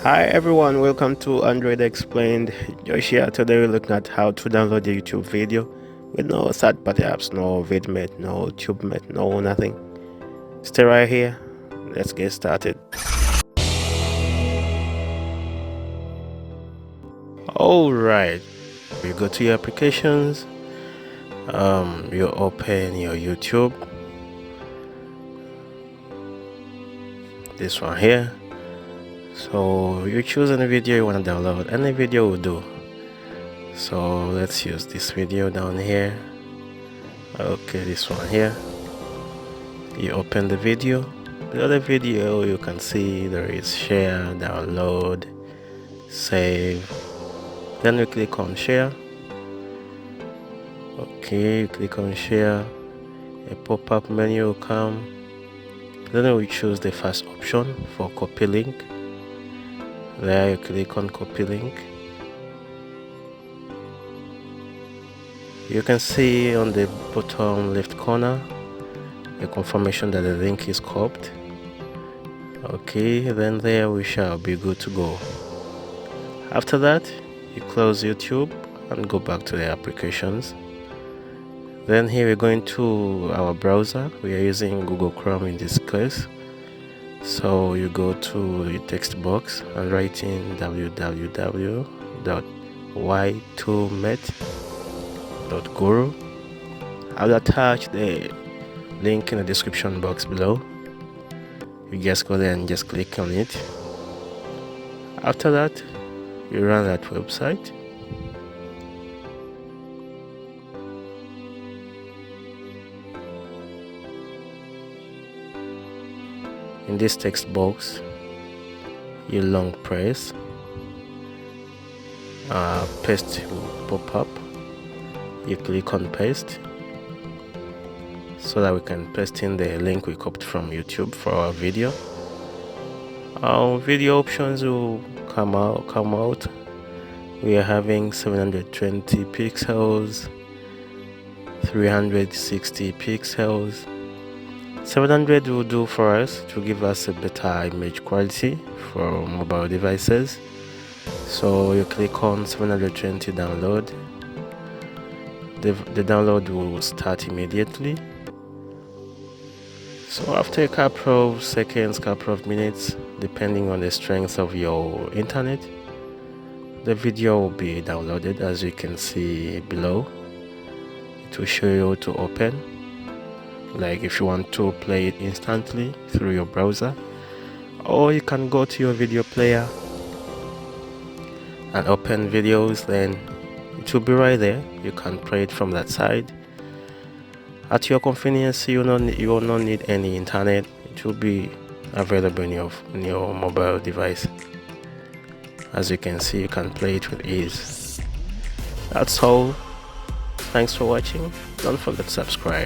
Hi everyone, welcome to Android Explained. Josh here. Today we're looking at how to download a YouTube video with no third-party apps, no vidmate, no tubemate, no nothing. Stay right here. Let's get started. Alright, you go to your applications, you open your YouTube, this one here. So you choose any video you want to download, any video will do. So let's use this video down here. Okay, this one here. You open the video. Below the video you can see there is share, download, save. Then we click on share. Okay, you click on share. A pop-up menu will come. Then we choose the first option for copy link. There you click on copy link. You can see on the bottom left corner a confirmation that the link is copied. Okay, then there we shall be good to go. After that, you close YouTube and go back to the applications. Then here we're going to our browser. We are using Google Chrome in this case. So you go to the text box and write in www.y2met.guru. I'll attach the link in the description box below. You just go there and just click on it. After that, you run that website. In this text box, you long press, paste will pop up. You click on paste so that we can paste in the link we copied from YouTube for our video. Our video options will come out. We are having 720 pixels, 360 pixels. 700 will do for us to give us a better image quality for mobile devices. So you click on 720 download. The download will start immediately. So after a couple of seconds, couple of minutes, depending on the strength of your internet, the video will be downloaded. As you can see below, it will show you to open. Like if you want to play it instantly through your browser, or you can go to your video player and open videos, then it will be right there. You can play it from that side at your convenience. You will not need any internet. It will be available in your mobile device. As you can see, you can play it with ease. That's all. Thanks for watching. Don't forget to subscribe.